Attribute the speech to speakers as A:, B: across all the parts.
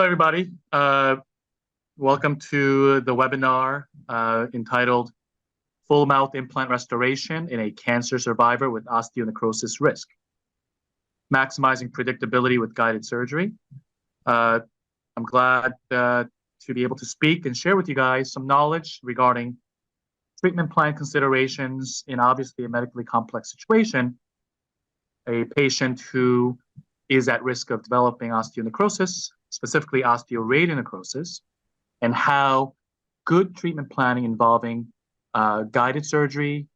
A: Hello, everybody. Welcome to the webinar entitled Full Mouth Implant Restoration in a Cancer Survivor with Osteonecrosis Risk, Maximizing Predictability with Guided Surgery. I'm glad to be able to speak and share with you guys some knowledge regarding treatment plan considerations in obviously a medically complex situation, a patient who is at risk of developing osteonecrosis, specifically osteoradionecrosis, and how good treatment planning involving guided surgery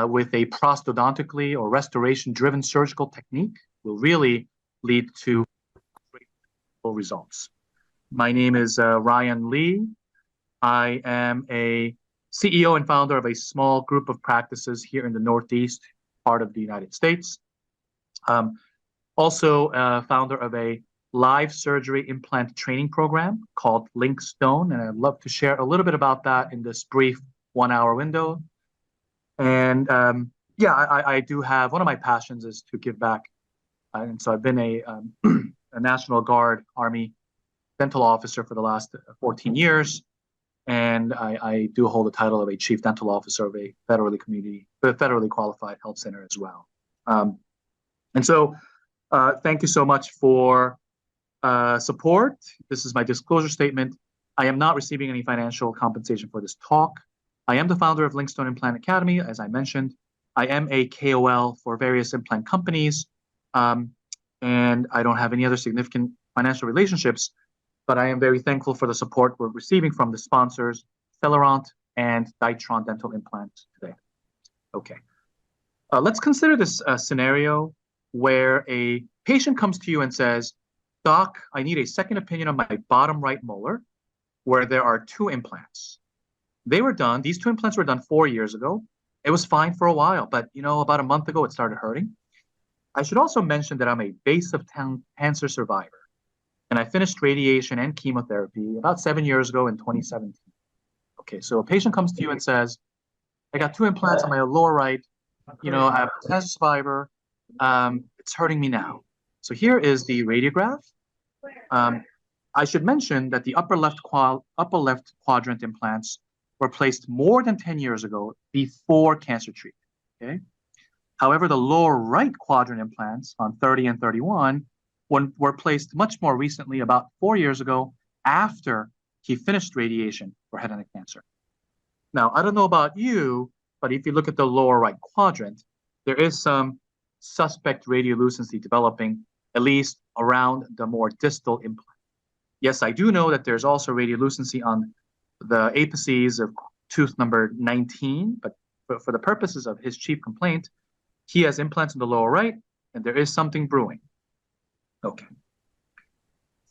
A: with a prosthodontically or restoration-driven surgical technique will really lead to great results. My name is Ryan Lee. I am a CEO and founder of a small group of practices here in the Northeast part of the United States. Also founder of a live surgery implant training program called Linkstone, and I'd love to share a little bit about that in this brief 1 hour window. And I do have, one of my passions is to give back. And so I've been a National Guard Army dental officer for the last 14 years. And I do hold the title of a chief dental officer of a federally qualified health center as well. Thank you so much for support. This is my disclosure statement. I am not receiving any financial compensation for this talk. I am the founder of Linkstone Implant Academy, as I mentioned. I am a KOL for various implant companies, and I don't have any other significant financial relationships, but I am very thankful for the support we're receiving from the sponsors, Celerant and Ditron Dental Implants today. Okay, let's consider this scenario where a patient comes to you and says, "Doc, I need a second opinion on my bottom right molar where there are 2 implants. These 2 implants were done 4 years ago. It was fine for a while, but about a month ago, it started hurting. I should also mention that I'm a base of cancer survivor, and I finished radiation and chemotherapy about 7 years ago in 2017. Okay, so a patient comes to you and says, I got 2 implants on my lower right, I'm a cancer survivor, it's hurting me now. So here is the radiograph. I should mention that the upper left quadrant implants were placed more than 10 years ago before cancer treatment. Okay. However, the lower right quadrant implants on 30 and 31 were placed much more recently, about 4 years ago, after he finished radiation for head and neck cancer. Now, I don't know about you, but if you look at the lower right quadrant, there is some suspect radiolucency developing, at least around the more distal implant. Yes, I do know that there's also radiolucency on the apices of tooth number 19, but for the purposes of his chief complaint, he has implants in the lower right, and there is something brewing. Okay.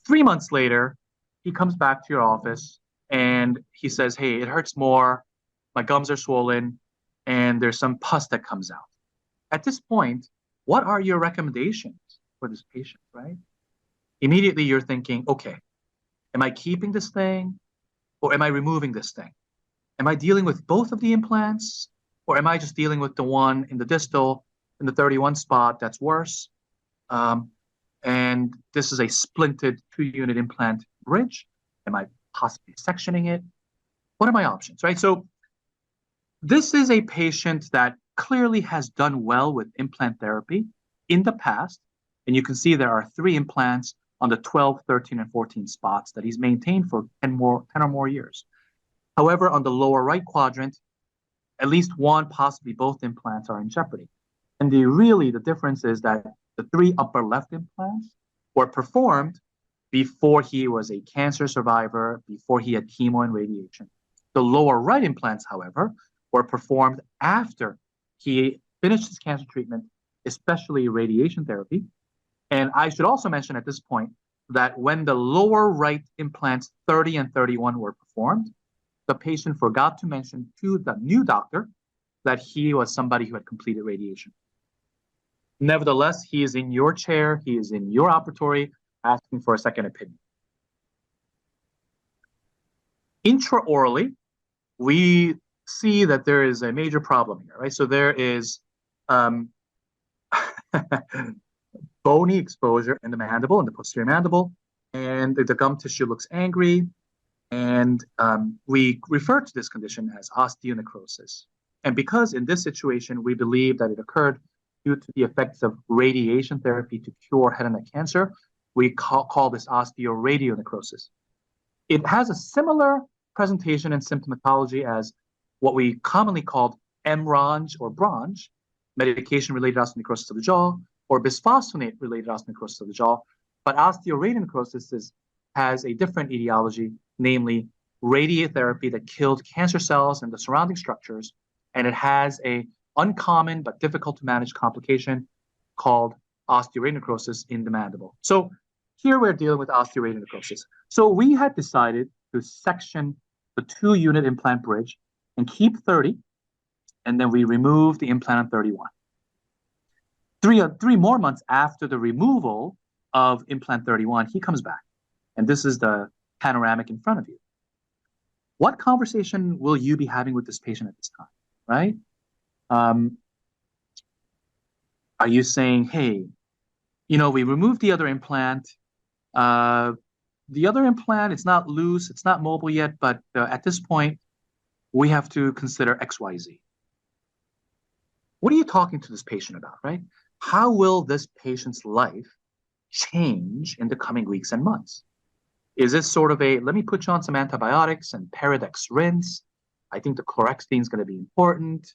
A: 3 months later, he comes back to your office, and he says, hey, it hurts more, my gums are swollen, and there's some pus that comes out. At this point, what are your recommendations for this patient, right? Immediately you're thinking, okay, am I keeping this thing or am I removing this thing? Am I dealing with both of the implants or am I just dealing with the one in the distal, in the 31 spot that's worse? And this is a splinted 2-unit implant bridge. Am I possibly sectioning it? What are my options, right? So this is a patient that clearly has done well with implant therapy in the past. And you can see there are 3 implants on the 12, 13, and 14 spots that he's maintained for 10 or more years. However, on the lower right quadrant, at least 1, possibly both implants are in jeopardy. And the difference is that the 3 upper left implants were performed before he was a cancer survivor, before he had chemo and radiation. The lower right implants, however, were performed after he finished his cancer treatment, especially radiation therapy. And I should also mention at this point that when the lower right implants 30 and 31 were performed, the patient forgot to mention to the new doctor that he was somebody who had completed radiation. Nevertheless, he is in your chair, he is in your operatory asking for a second opinion. Intraorally, we see that there is a major problem here, right? So there is bony exposure in the mandible, in the posterior mandible. and the gum tissue looks angry, and we refer to this condition as osteonecrosis. And because in this situation, we believe that it occurred due to the effects of radiation therapy to cure head and neck cancer, we call this osteoradionecrosis. It has a similar presentation and symptomatology as what we commonly called MRONJ or BRONJ, medication-related osteonecrosis of the jaw, or bisphosphonate-related osteonecrosis of the jaw. But osteoradionecrosis has a different etiology, namely radiotherapy that killed cancer cells and the surrounding structures, and it has a uncommon but difficult to manage complication called osteoradionecrosis in the mandible. So here we're dealing with osteoradionecrosis. So we had decided to section the 2-unit implant bridge and keep 30, and then we remove the implant on 31. Three more months after the removal of implant 31, he comes back. And this is the panoramic in front of you. What conversation will you be having with this patient at this time, right? Are you saying, hey, we removed the other implant. The other implant, it's not loose, it's not mobile yet, but at this point, we have to consider XYZ. What are you talking to this patient about, right? How will this patient's life change in the coming weeks and months? Is this sort of let me put you on some antibiotics and Paradex rinse? I think the chlorhexidine is going to be important.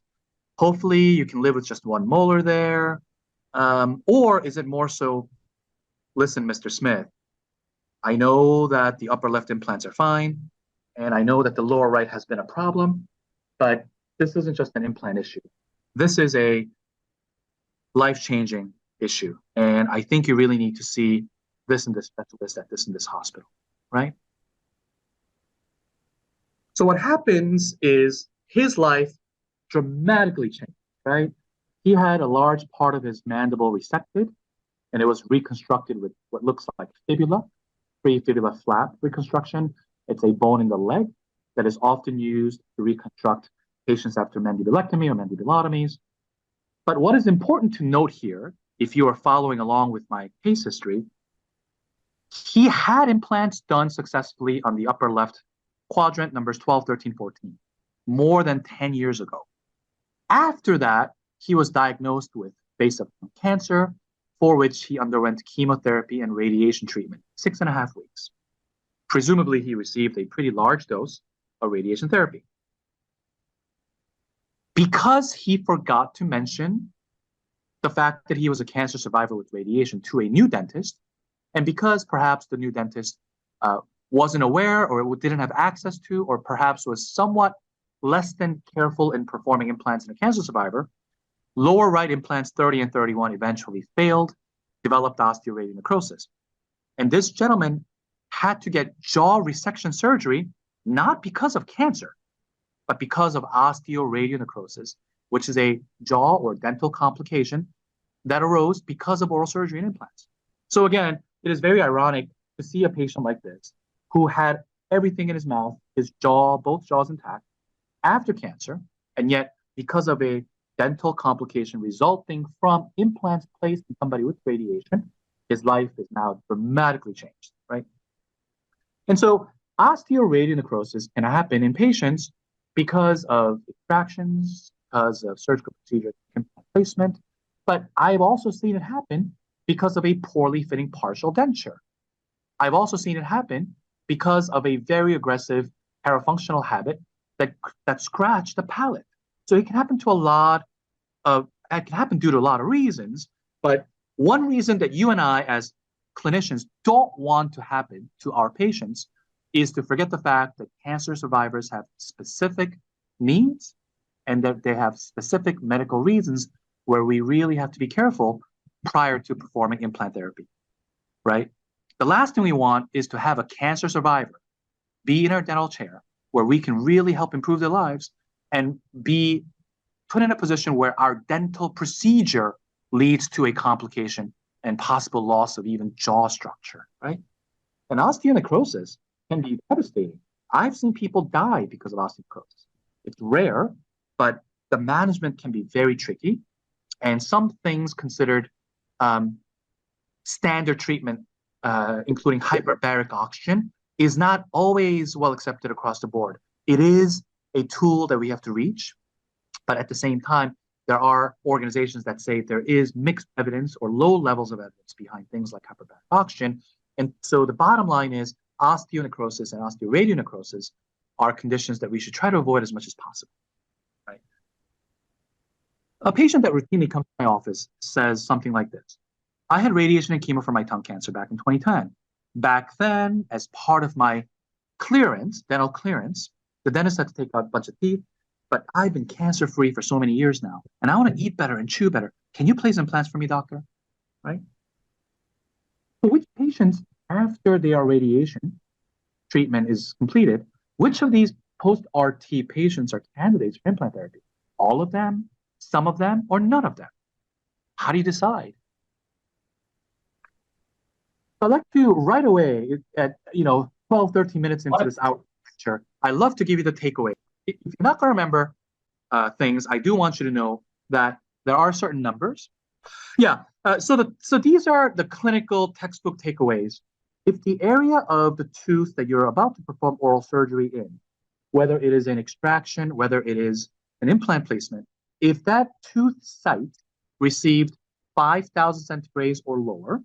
A: Hopefully, you can live with just 1 molar there. Or is it more so, listen, Mr. Smith, I know that the upper left implants are fine, and I know that the lower right has been a problem, but this isn't just an implant issue. This is a life-changing issue, and I think you really need to see this and this specialist at this and this hospital, right? So what happens is his life dramatically changed, right? He had a large part of his mandible resected, and it was reconstructed with what looks like fibula, pre-fibula flap reconstruction. It's a bone in the leg that is often used to reconstruct patients after mandibulectomy or mandibulotomies. But what is important to note here, if you are following along with my case history, he had implants done successfully on the upper left quadrant, numbers 12, 13, 14, more than 10 years ago. After that, he was diagnosed with base of cancer, for which he underwent chemotherapy and radiation treatment, 6.5 weeks. Presumably, he received a pretty large dose of radiation therapy. Because he forgot to mention the fact that he was a cancer survivor with radiation to a new dentist, and because perhaps the new dentist wasn't aware or didn't have access to, or perhaps was somewhat less than careful in performing implants in a cancer survivor, lower right implants 30 and 31 eventually failed, developed osteoradionecrosis. And this gentleman had to get jaw resection surgery, not because of cancer, but because of osteoradionecrosis, which is a jaw or dental complication that arose because of oral surgery and implants. So again, it is very ironic to see a patient like this who had everything in his mouth, his jaw, both jaws intact, after cancer, and yet because of a dental complication resulting from implants placed in somebody with radiation, his life is now dramatically changed, right? And so osteoradionecrosis can happen in patients because of extractions, because of surgical procedures, implant placement, but I've also seen it happen because of a poorly fitting partial denture. I've also seen it happen because of a very aggressive parafunctional habit that scratched the palate. So it can happen to it can happen due to a lot of reasons, but one reason that you and I as clinicians don't want to happen to our patients is to forget the fact that cancer survivors have specific needs and that they have specific medical reasons where we really have to be careful prior to performing implant therapy, right? The last thing we want is to have a cancer survivor be in our dental chair where we can really help improve their lives and be put in a position where our dental procedure leads to a complication and possible loss of even jaw structure, right? And osteonecrosis can be devastating. I've seen people die because of osteonecrosis. It's rare, but the management can be very tricky. And some things considered standard treatment including hyperbaric oxygen, is not always well accepted across the board. It is a tool that we have to reach, but at the same time, there are organizations that say there is mixed evidence or low levels of evidence behind things like hyperbaric oxygen. And so the bottom line is osteonecrosis and osteoradionecrosis are conditions that we should try to avoid as much as possible. Right? A patient that routinely comes to my office says something like this. I had radiation and chemo for my tongue cancer back in 2010. Back then, as part of my clearance, dental clearance, the dentist had to take out a bunch of teeth, but I've been cancer-free for so many years now, and I want to eat better and chew better. Can you place implants for me, doctor? Right? So which patients, after their radiation treatment is completed, which of these post-RT patients are candidates for implant therapy? All of them, some of them, or none of them? How do you decide? I'd like to right away at 12, 13 minutes into this hour lecture, I love to give you the takeaway. If you're not going to remember things, I do want you to know that there are certain numbers. Yeah, so these are the clinical textbook takeaways. If the area of the tooth that you're about to perform oral surgery in, whether it is an extraction, whether it is an implant placement, if that tooth site received 5,000 centigrays or lower,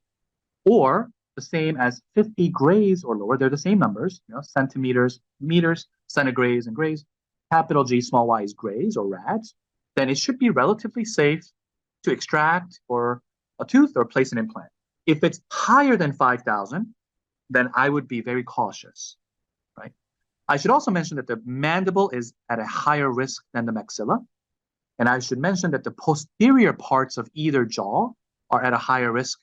A: or the same as 50 grays or lower, they're the same numbers, centimeters, meters, centigrays and grays, capital G, small y is grays or rads, then it should be relatively safe to extract or a tooth or place an implant. If it's higher than 5,000, then I would be very cautious, right? I should also mention that the mandible is at a higher risk than the maxilla. And I should mention that the posterior parts of either jaw are at a higher risk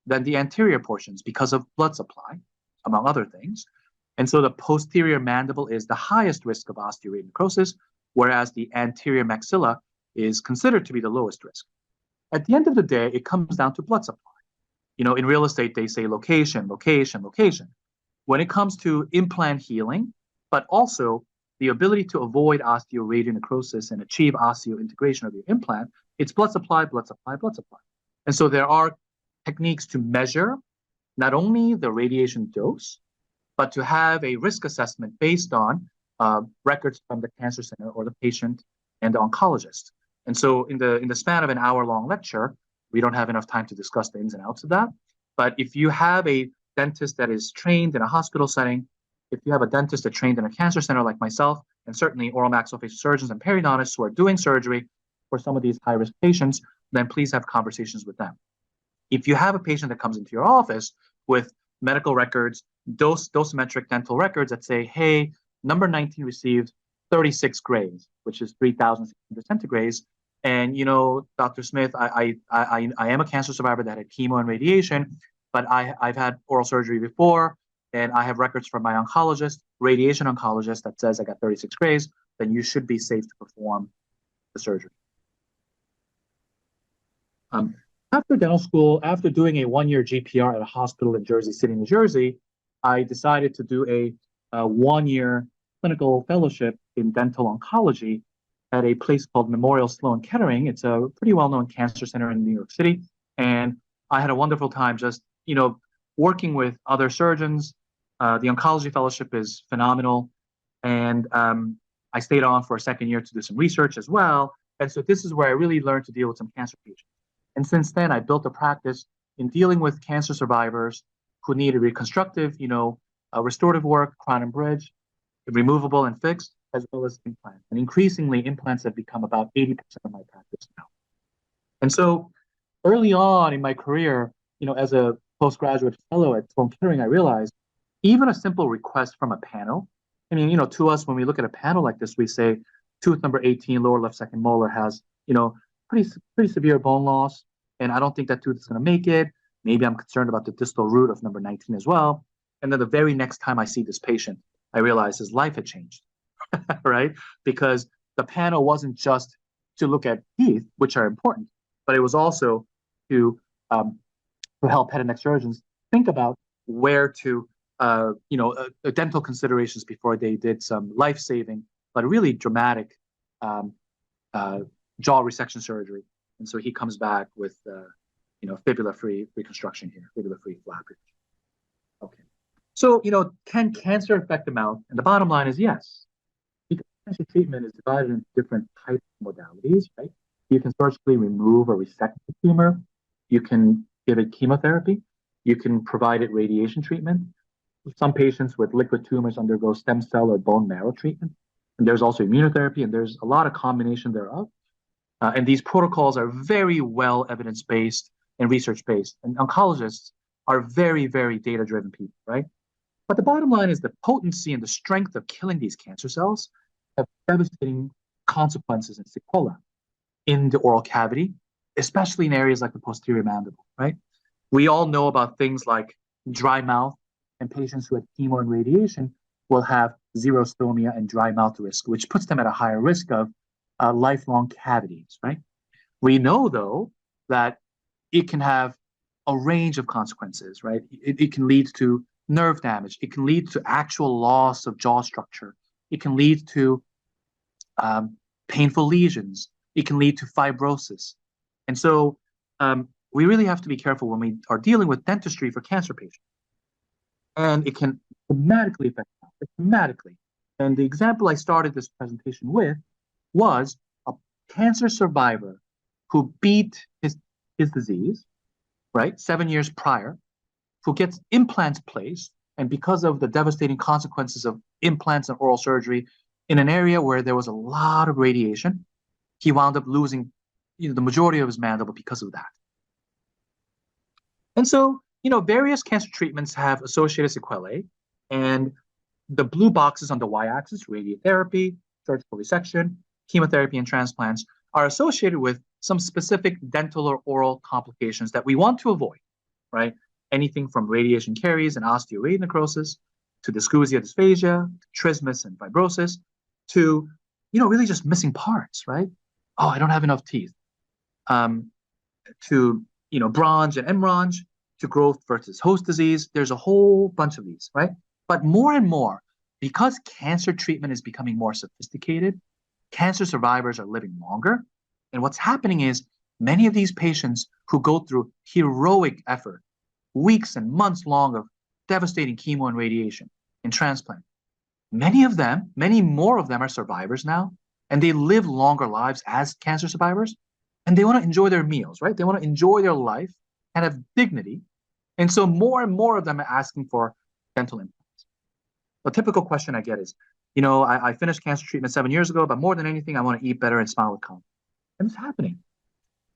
A: than the anterior portions because of blood supply, among other things. And so the posterior mandible is the highest risk of osteoradionecrosis, whereas the anterior maxilla is considered to be the lowest risk. At the end of the day, it comes down to blood supply. In real estate, they say location, location, location. When it comes to implant healing, but also the ability to avoid osteoradionecrosis and achieve osseointegration of your implant, it's blood supply, blood supply, blood supply. And so there are techniques to measure not only the radiation dose, but to have a risk assessment based on records from the cancer center or the patient and the oncologist. And so in the span of an hour-long lecture, we don't have enough time to discuss the ins and outs of that. But if you have a dentist that is trained in a hospital setting, if you have a dentist that trained in a cancer center like myself, and certainly oral maxillofacial surgeons and periodontists who are doing surgery for some of these high-risk patients, then please have conversations with them. If you have a patient that comes into your office with medical records, dosimetric dental records that say, hey, number 19 received 36 grays, which is 3,600 centigrays. And, Dr. Smith, I am a cancer survivor that had chemo and radiation, but I've had oral surgery before, and I have records from my oncologist, radiation oncologist, that says I got 36 grays, then you should be safe to perform the surgery. After dental school, after doing a 1-year GPR at a hospital in Jersey City, New Jersey, I decided to do a 1-year clinical fellowship in dental oncology at a place called Memorial Sloan Kettering. It's a pretty well-known cancer center in New York City. And I had a wonderful time just, working with other surgeons. The oncology fellowship is phenomenal. And I stayed on for a second year to do some research as well. And so this is where I really learned to deal with some cancer patients. And since then, I built a practice in dealing with cancer survivors who needed reconstructive, restorative work, crown and bridge, removable and fixed, as well as implants. And increasingly, implants have become about 80% of my practice now. And so early on in my career, as a postgraduate fellow at Sloan Kettering, I realized even a simple request from a panel, to us, when we look at a panel like this, we say tooth number 18, lower left second molar has, pretty severe bone loss, and I don't think that tooth is going to make it. Maybe I'm concerned about the distal root of number 19 as well. And then the very next time I see this patient, I realize his life had changed, right? Because the panel wasn't just to look at teeth, which are important, but it was also to help head and neck surgeons think about where to, dental considerations before they did some life-saving, but really dramatic jaw resection surgery. And so he comes back with, fibula-free reconstruction here, fibula-free flap. So, can cancer affect the mouth? And the bottom line is yes. Because cancer treatment is divided into different types of modalities, right? You can surgically remove or resect the tumor. You can give it chemotherapy. You can provide it radiation treatment. Some patients with liquid tumors undergo stem cell or bone marrow treatment. And there's also immunotherapy, and there's a lot of combination thereof. And these protocols are very well evidence-based and research-based. And oncologists are very, very data-driven people, right? But the bottom line is the potency and the strength of killing these cancer cells have devastating consequences and sequelae in the oral cavity, especially in areas like the posterior mandible, right? We all know about things like dry mouth, and patients who had chemo and radiation will have xerostomia and dry mouth risk, which puts them at a higher risk of lifelong cavities, right? We know, though, that it can have a range of consequences, right? It can lead to nerve damage. It can lead to actual loss of jaw structure. It can lead to painful lesions. It can lead to fibrosis. And so we really have to be careful when we are dealing with dentistry for cancer patients. And it can dramatically affect them, dramatically. And the example I started this presentation with was a cancer survivor who beat his disease, right, 7 years prior, who gets implants placed, and because of the devastating consequences of implants and oral surgery in an area where there was a lot of radiation, he wound up losing the majority of his mandible because of that. And so, various cancer treatments have associated sequelae, and the blue boxes on the y-axis, radiotherapy, surgical resection, chemotherapy, and transplants, are associated with some specific dental or oral complications that we want to avoid, right? Anything from radiation caries and osteonecrosis to dysgeusia, dysphagia, trismus and fibrosis, to, really just missing parts, right? Oh, I don't have enough teeth. To, bronch and mronch, to growth versus host disease. There's a whole bunch of these, right? But more and more, because cancer treatment is becoming more sophisticated, cancer survivors are living longer. And what's happening is many of these patients who go through heroic effort, weeks and months long of devastating chemo and radiation and transplant, many more of them are survivors now, and they live longer lives as cancer survivors, and they want to enjoy their meals, right? They want to enjoy their life and have dignity. And so more and more of them are asking for dental implants. The typical question I get is, I finished cancer treatment 7 years ago, but more than anything, I want to eat better and smile with confidence. And it's happening.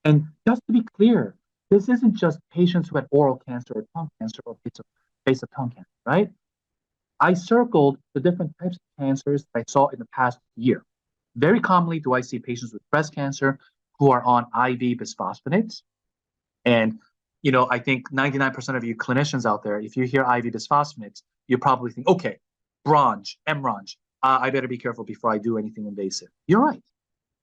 A: And just to be clear, this isn't just patients who had oral cancer or tongue cancer or base of tongue cancer, right? I circled the different types of cancers I saw in the past year. Very commonly do I see patients with breast cancer who are on IV bisphosphonates. And, I think 99% of you clinicians out there, if you hear IV bisphosphonates, you probably think, okay, bronch, mronch, I better be careful before I do anything invasive. You're right.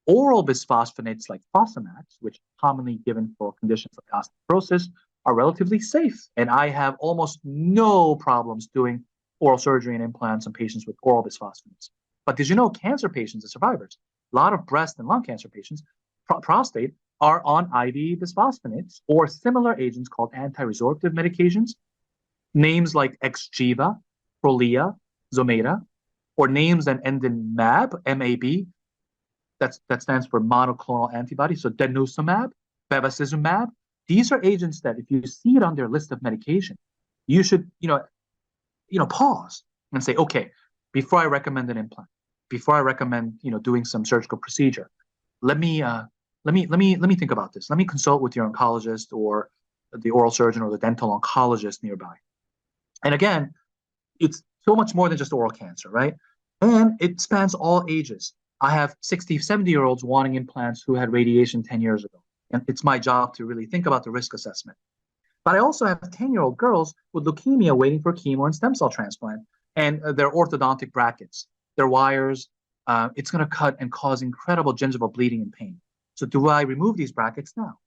A: Oral bisphosphonates like Fosamax, which are commonly given for conditions like osteoporosis, are relatively safe. And I have almost no problems doing oral surgery and implants on patients with oral bisphosphonates. But did you know cancer patients and survivors, a lot of breast and lung cancer patients, prostate, are on IV bisphosphonates or similar agents called anti-resorptive medications, names like Xgeva, Prolia, Zometa, or names that end in MAB, M-A-B, that stands for monoclonal antibody, so denosumab, bevacizumab. These are agents that if you see it on their list of medication, you should, pause and say, okay, before I recommend an implant, before I recommend, doing some surgical procedure, let me think about this. Let me consult with your oncologist or the oral surgeon or the dental oncologist nearby. And again, it's so much more than just oral cancer, right? And it spans all ages. I have 60, 70-year-olds wanting implants who had radiation 10 years ago. And it's my job to really think about the risk assessment. But I also have 10-year-old girls with leukemia waiting for chemo and stem cell transplant, and their orthodontic brackets, their wires, it's going to cut and cause incredible gingival bleeding and pain. So do I remove these brackets now?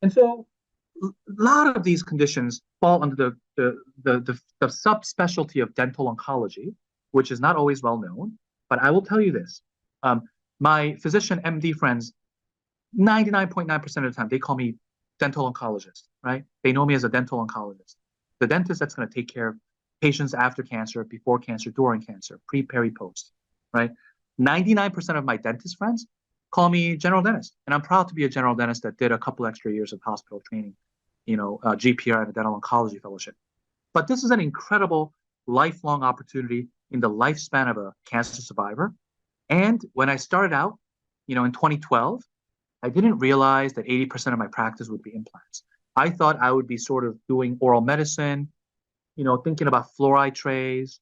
A: And so a lot of these conditions fall under the subspecialty of dental oncology, which is not always well known. But I will tell you this. My physician MD friends, 99.9% of the time, they call me dental oncologist, right? They know me as a dental oncologist. the dentist that's going to take care of patients after cancer, before cancer, during cancer, pre, peri, post, right? 99% of my dentist friends call me general dentist. And I'm proud to be a general dentist that did a couple extra years of hospital training, GPR and a dental oncology fellowship. But this is an incredible lifelong opportunity in the lifespan of a cancer survivor. And when I started out, in 2012, I didn't realize that 80% of my practice would be implants. I thought I would be sort of doing oral medicine, thinking about fluoride trays,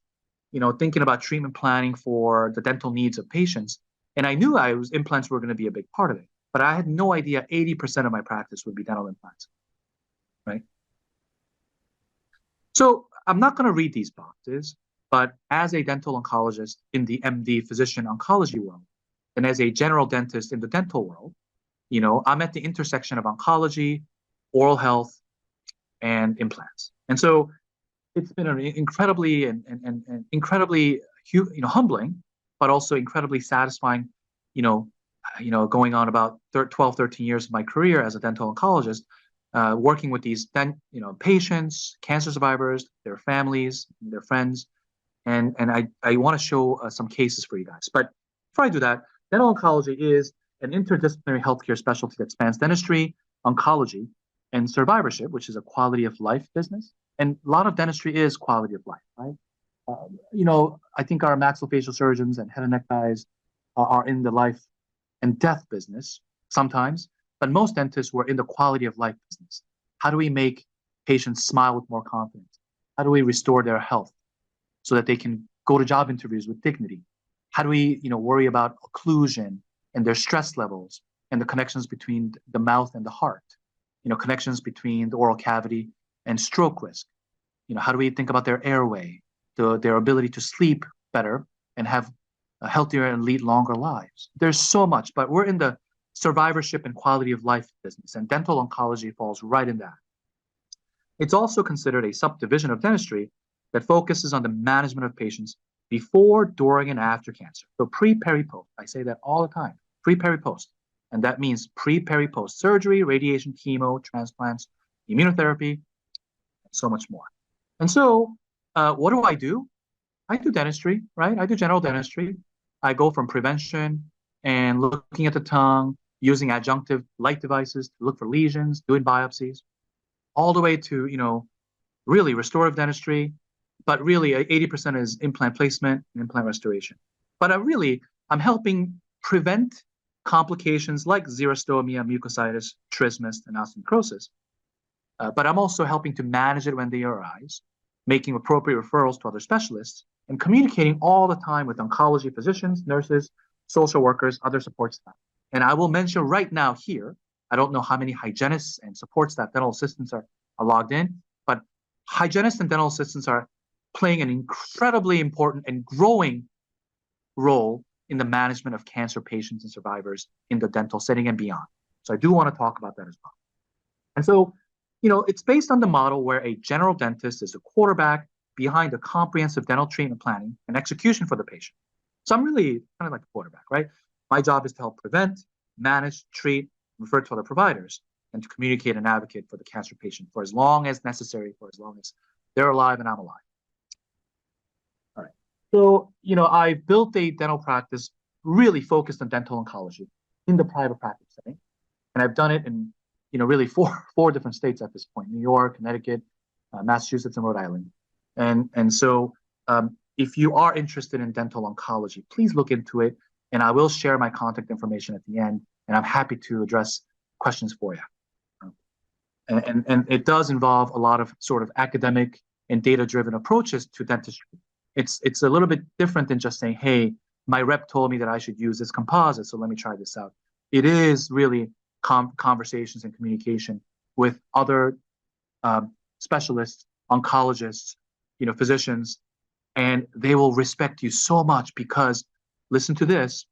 A: thinking about treatment planning for the dental needs of patients. And I knew implants were going to be a big part of it, but I had no idea 80% of my practice would be dental implants, right? So I'm not going to read these boxes, but as a dental oncologist in the MD physician oncology world, and as a general dentist in the dental world, I'm at the intersection of oncology, oral health, and implants. And so it's been an incredibly and incredibly humbling, but also incredibly satisfying, going on about 12, 13 years of my career as a dental oncologist, working with these patients, cancer survivors, their families, their friends, and I want to show some cases for you guys. But before I do that, dental oncology is an interdisciplinary healthcare specialty that spans dentistry, oncology, and survivorship, which is a quality of life business. And a lot of dentistry is quality of life, right? I think our maxillofacial surgeons and head and neck guys are in the life and death business sometimes, but most dentists were in the quality of life business. How do we make patients smile with more confidence? How do we restore their health so that they can go to job interviews with dignity? How do we, worry about occlusion and their stress levels and the connections between the mouth and the heart? Connections between the oral cavity and stroke risk. How do we think about their airway, their ability to sleep better and have a healthier and lead longer lives? There's so much, but we're in the survivorship and quality of life business, and dental oncology falls right in that. It's also considered a subdivision of dentistry that focuses on the management of patients before, during, and after cancer. So pre, peri, post. I say that all the time, pre, peri, post. And that means pre, peri, post surgery, radiation, chemo, transplants, immunotherapy, and so much more. And so what do? I do dentistry, right? I do general dentistry. I go from prevention and looking at the tongue, using adjunctive light devices to look for lesions, doing biopsies, all the way to, really restorative dentistry, but really 80% is implant placement and implant restoration. But I'm helping prevent complications like xerostomia, mucositis, trismus, and osteonecrosis. But I'm also helping to manage it when they arise, making appropriate referrals to other specialists, and communicating all the time with oncology physicians, nurses, social workers, other support staff. And I will mention right now here, I don't know how many hygienists and support staff, dental assistants are logged in, but hygienists and dental assistants are playing an incredibly important and growing role in the management of cancer patients and survivors in the dental setting and beyond. So I do want to talk about that as well. And so, it's based on the model where a general dentist is the quarterback behind a comprehensive dental treatment planning and execution for the patient. So I'm really kind of like a quarterback, right? My job is to help prevent, manage, treat, refer to other providers, and to communicate and advocate for the cancer patient for as long as necessary, for as long as they're alive and I'm alive. All right. So, I built a dental practice really focused on dental oncology in the private practice setting. And I've done it in, really four different states at this point: New York, Connecticut, Massachusetts, and Rhode Island. And so if you are interested in dental oncology, please look into it. And I will share my contact information at the end. And I'm happy to address questions for you. And it does involve a lot of sort of academic and data-driven approaches to dentistry. It's a little bit different than just saying, hey, my rep told me that I should use this composite, so let me try this out. It is really conversations and communication with other specialists, oncologists, physicians, and they will respect you so much because, listen to this,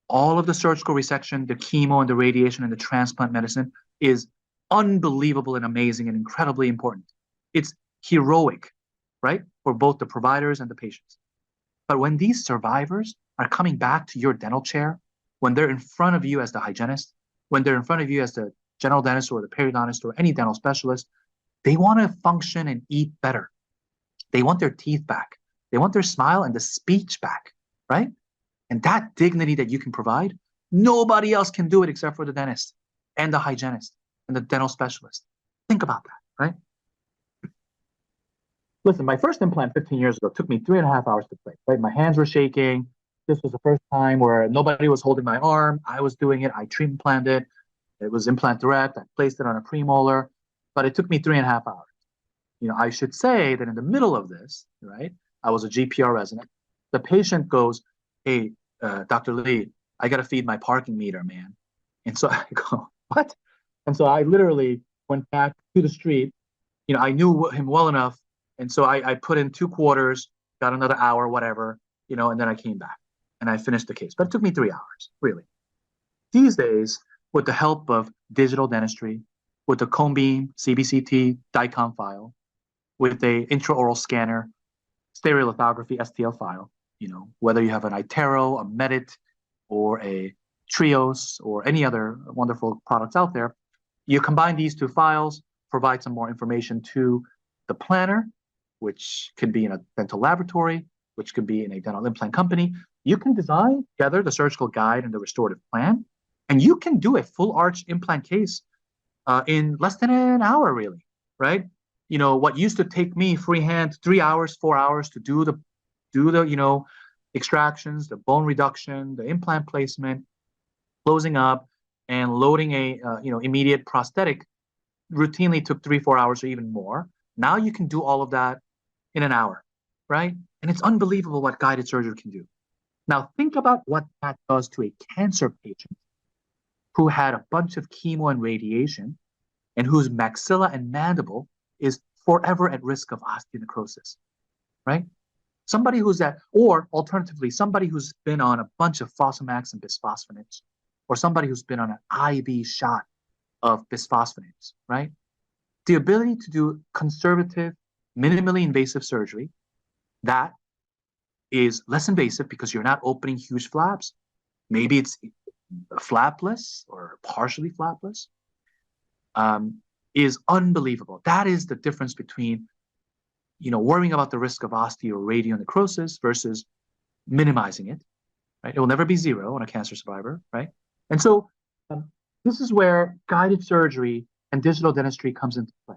A: all of the surgical resection, the chemo and the radiation and the transplant medicine is unbelievable and amazing and incredibly important. It's heroic, right, for both the providers and the patients. But when these survivors are coming back to your dental chair, when they're in front of you as the hygienist, when they're in front of you as the general dentist or the periodontist or any dental specialist, They want to function and eat better. They want their teeth back. They want their smile and the speech back, right? And that dignity that you can provide, nobody else can do it except for the dentist and the hygienist and the dental specialist. Think about that, right? Listen, my first implant 15 years ago took me 3.5 hours to place, right? My hands were shaking. This was the first time where nobody was holding my arm. I was doing it. I treatment planned it. It was implant direct. I placed it on a premolar, but it took me 3.5 hours. I should say that in the middle of this, right, I was a GPR resident. The patient goes, hey, Dr. Lee, I got to feed my parking meter, man. And so I go, what? And so I literally went back to the street. I knew him well enough. And so I put in 2 quarters, got another hour, whatever, and then I came back and I finished the case. But it took me 3 hours, really. These days, with the help of digital dentistry, with the cone beam, CBCT, DICOM file, with a intraoral scanner, stereolithography, STL file, whether you have an iTero, a Medit, or a Trios, or any other wonderful products out there, you combine these 2 files, provide some more information to the planner, which can be in a dental laboratory, which could be in a dental implant company. You can design together the surgical guide and the restorative plan, and you can do a full arch implant case in less than an hour, really, right? What used to take me freehand 3 hours, 4 hours to do the extractions, the bone reduction, the implant placement, closing up, and loading a immediate prosthetic routinely took 3-4 hours or even more. Now you can do all of that in an hour, right? And it's unbelievable what guided surgery can do. Now think about what that does to a cancer patient who had a bunch of chemo and radiation and whose maxilla and mandible is forever at risk of osteonecrosis, right? Somebody who's or alternatively, somebody who's been on a bunch of Fosamax and bisphosphonates, or somebody who's been on an IV shot of bisphosphonates, right? The ability to do conservative, minimally invasive surgery that is less invasive because you're not opening huge flaps. Maybe it's flapless or partially flapless, is unbelievable. That is the difference between, worrying about the risk of osteoradionecrosis versus minimizing it, right? It will never be zero on a cancer survivor, right? And so this is where guided surgery and digital dentistry comes into play.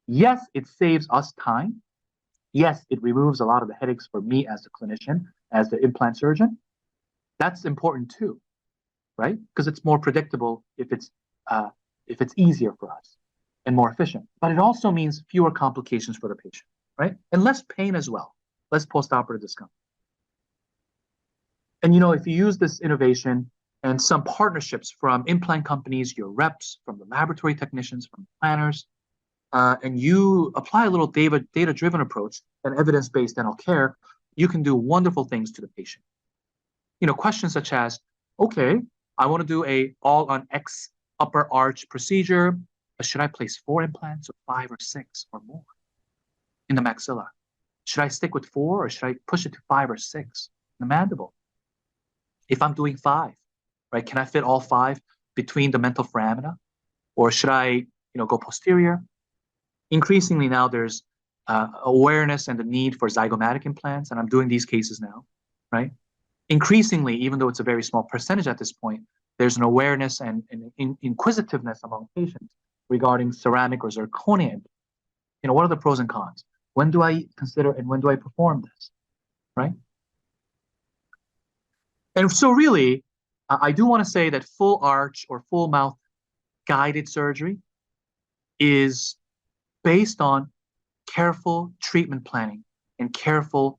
A: Yes, it saves us time. Yes, it removes a lot of the headaches for me as a clinician, as the implant surgeon. That's important too, right? Because it's more predictable if it's easier for us and more efficient. But it also means fewer complications for the patient, right? And less pain as well, less postoperative discomfort. And if you use this innovation and some partnerships from implant companies, your reps, from the laboratory technicians, from planners, and you apply a little data-driven approach and evidence-based dental care, you can do wonderful things to the patient. Questions such as, okay, I want to do a all on X upper arch procedure. Should I place 4 implants or 5 or 6 or more in the maxilla? Should I stick with 4 or should I push it to 5 or 6 in the mandible? If I'm doing 5, right, can I fit all 5 between the mental foramina? Or should I, go posterior? Increasingly now there's awareness and the need for zygomatic implants, and I'm doing these cases now, right? Increasingly, even though it's a very small percentage at this point, there's an awareness and inquisitiveness among patients regarding ceramic or zirconia. What are the pros and cons? When do I consider and when do I perform this, right? And so really, I do want to say that full arch or full mouth guided surgery is based on careful treatment planning and careful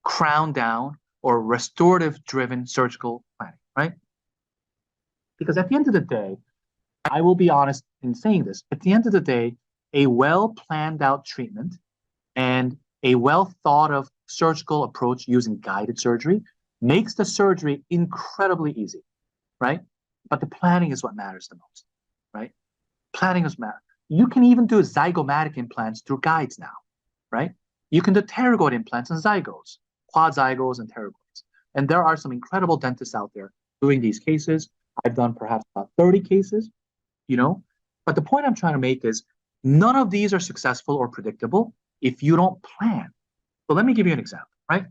A: crown down or restorative driven surgical planning, right? Because at the end of the day, I will be honest in saying this, at the end of the day, a well planned out treatment and a well thought of surgical approach using guided surgery makes the surgery incredibly easy, right? But the planning is what matters the most, right? Planning is matter. You can even do zygomatic implants through guides now, right? You can do pterygoid implants and zygotes, quad zygos and pterygoids. And there are some incredible dentists out there doing these cases. I've done perhaps about 30 cases, But the point I'm trying to make is None of these are successful or predictable if you don't plan. But let me give you an example, right?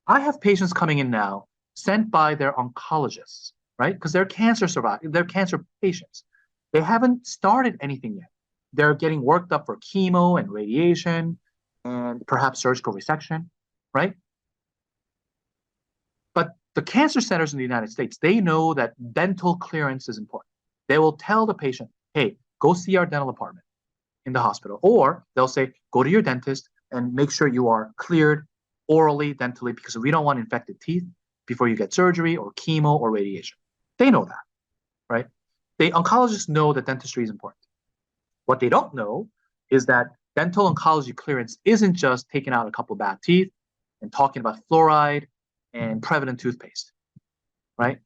A: I have patients coming in now sent by their oncologists, right? Because they're cancer patients. They haven't started anything yet. They're getting worked up for chemo and radiation and perhaps surgical resection, right? But the cancer centers in the United States, they know that dental clearance is important. They will tell the patient, hey, go see our dental department in the hospital. Or they'll say, go to your dentist and make sure you are cleared orally, dentally, because we don't want infected teeth before you get surgery or chemo or radiation. They know that, right? The oncologists know that dentistry is important. What they don't know is that dental oncology clearance isn't just taking out a couple of bad teeth and talking about fluoride and Prevident toothpaste, right?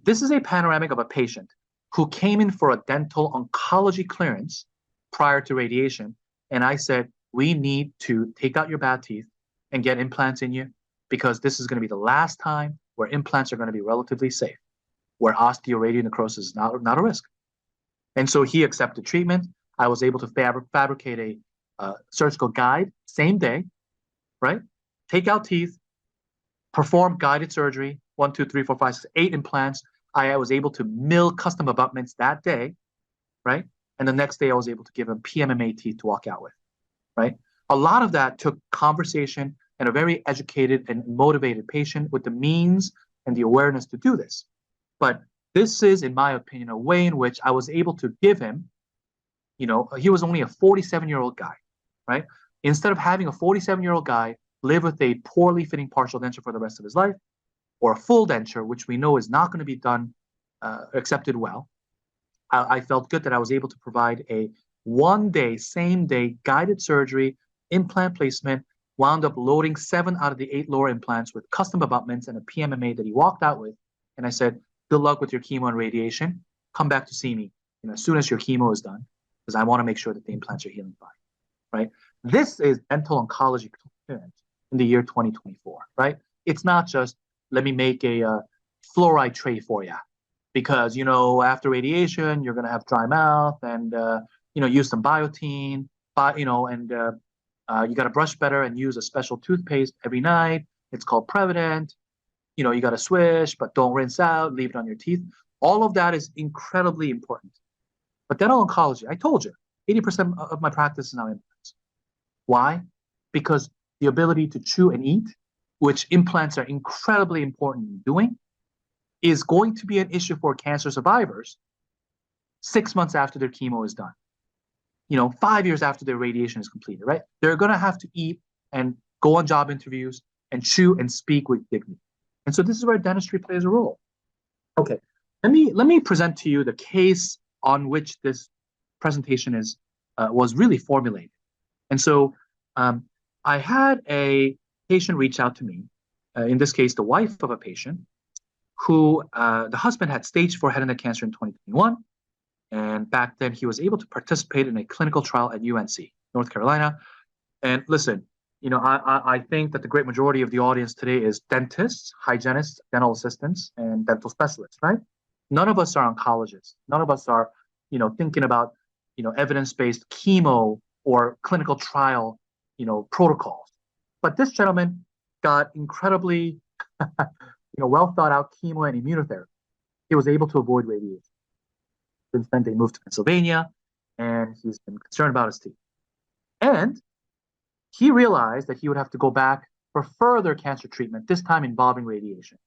A: This is a panoramic of a patient who came in for a dental oncology clearance prior to radiation. And I said, we need to take out your bad teeth and get implants in you because this is going to be the last time where implants are going to be relatively safe, where osteoradionecrosis is not a risk. And so he accepted treatment. I was able to fabricate a surgical guide same day, right? Take out teeth, perform guided surgery, 1, 2, 3, 4, 5, 6, 8 implants. I was able to mill custom abutments that day, right? And the next day I was able to give him PMMA teeth to walk out with, right? A lot of that took conversation and a very educated and motivated patient with the means and the awareness to do this. But this is, in my opinion, a way in which I was able to give him, he was only a 47-year-old guy, right? Instead of having a 47-year-old guy live with a poorly fitting partial denture for the rest of his life, or a full denture, which we know is not going to be done, accepted well, I felt good that I was able to provide a one-day, same-day guided surgery, implant placement, wound up loading 7 out of the 8 lower implants with custom abutments and a PMMA that he walked out with. And I said, good luck with your chemo and radiation. Come back to see me as soon as your chemo is done, because I want to make sure that the implants are healing fine, right? This is dental oncology clearance in the year 2024, right? It's not just, let me make a fluoride tray for you, because, after radiation, you're going to have dry mouth and, use some biotine, you got to brush better and use a special toothpaste every night. It's called Prevident. You got to swish, but don't rinse out, leave it on your teeth. All of that is incredibly important. But dental oncology, I told you, 80% of my practice is now implants. Why? Because the ability to chew and eat, which implants are incredibly important in doing, is going to be an issue for cancer survivors 6 months after their chemo is done. 5 years after their radiation is completed, right? They're going to have to eat and go on job interviews and chew and speak with dignity. And so this is where dentistry plays a role. Okay, let me present to you the case on which this presentation was really formulated. And so I had a patient reach out to me, in this case, the wife of a patient, who the husband had stage 4 head and neck cancer in 2021. And back then, he was able to participate in a clinical trial at UNC, North Carolina. And listen, I think that the great majority of the audience today is dentists, hygienists, dental assistants, and dental specialists, right? None of us are oncologists. None of us are, thinking about, evidence-based chemo or clinical trial, protocols. But this gentleman got incredibly, well thought out chemo and immunotherapy. He was able to avoid radiation. Since then, they moved to Pennsylvania, and he's been concerned about his teeth. And he realized that he would have to go back for further cancer treatment, this time involving radiation.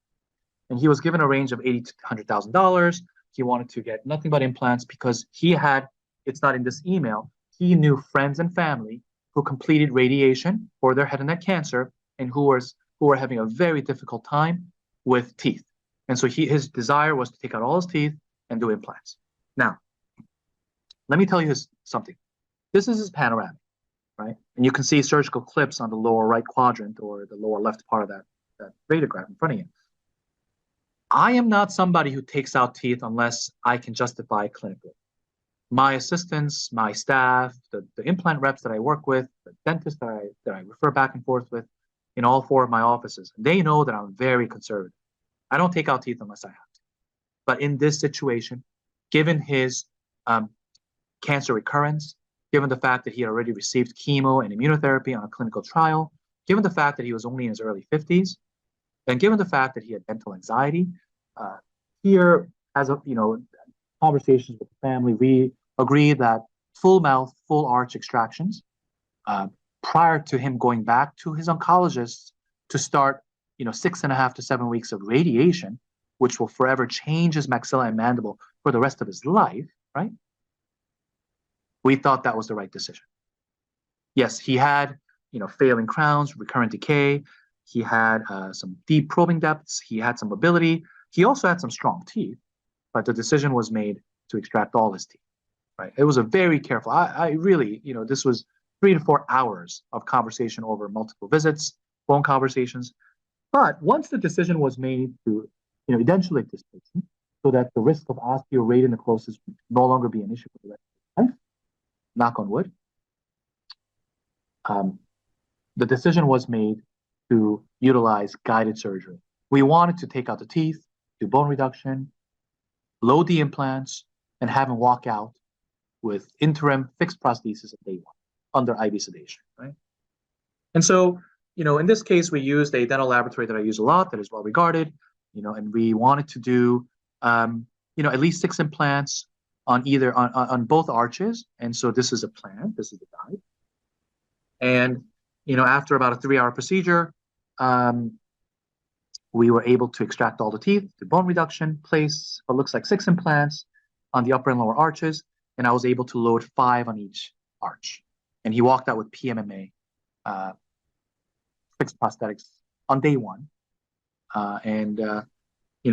A: And he was given a range of $80,000 to $100,000. He wanted to get nothing but implants because it's not in this email, he knew friends and family who completed radiation for their head and neck cancer and who were having a very difficult time with teeth. And so his desire was to take out all his teeth and do implants. Now, let me tell you something. This is his panoramic, right? And you can see surgical clips on the lower right quadrant or the lower left part of that radiograph in front of you. I am not somebody who takes out teeth unless I can justify clinically. My assistants, my staff, the implant reps that I work with, the dentists that I refer back and forth with in all 4 of my offices, they know that I'm very conservative. I don't take out teeth unless I have to. But in this situation, given his cancer recurrence, given the fact that he had already received chemo and immunotherapy on a clinical trial, given the fact that he was only in his early 50s, and given the fact that he had dental anxiety, here, as a conversations with the family, we agreed that full mouth, full arch extractions, prior to him going back to his oncologist to start, 6.5 to 7 weeks of radiation, which will forever change his maxilla and mandible for the rest of his life, right? We thought that was the right decision. Yes, he had, failing crowns, recurrent decay. He had some deep probing depths. He had some mobility. He also had some strong teeth, but the decision was made to extract all his teeth, right? It was a very careful, I really, this was 3 to 4 hours of conversation over multiple visits, phone conversations. But once the decision was made to, edentulate this patient so that the risk of osteoradionecrosis would no longer be an issue for the rest of his life, knock on wood, the decision was made to utilize guided surgery. We wanted to take out the teeth, do bone reduction, load the implants, and have him walk out with interim fixed prosthesis at day 1 under IV sedation, right? And so, in this case, we used a dental laboratory that I use a lot, that is well regarded, and we wanted to do, at least 6 implants on on both arches. And so this is a plan, this is the guide. And, after about a 3-hour procedure, we were able to extract all the teeth, do bone reduction, place what looks like 6 implants on the upper and lower arches, and I was able to load 5 on each arch. And he walked out with PMMA, fixed prosthetics on day 1.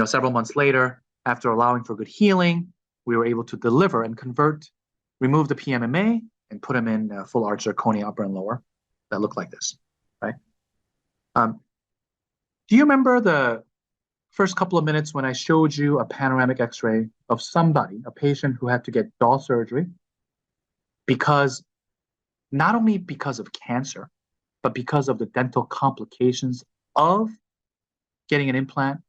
A: Several months later, after allowing for good healing, we were able to deliver and remove the PMMA and put him in full arch zirconia upper and lower that look like this, right? Do you remember the first couple of minutes when I showed you a panoramic x-ray of somebody, a patient who had to get jaw surgery not only because of cancer, but because of the dental complications of getting an implant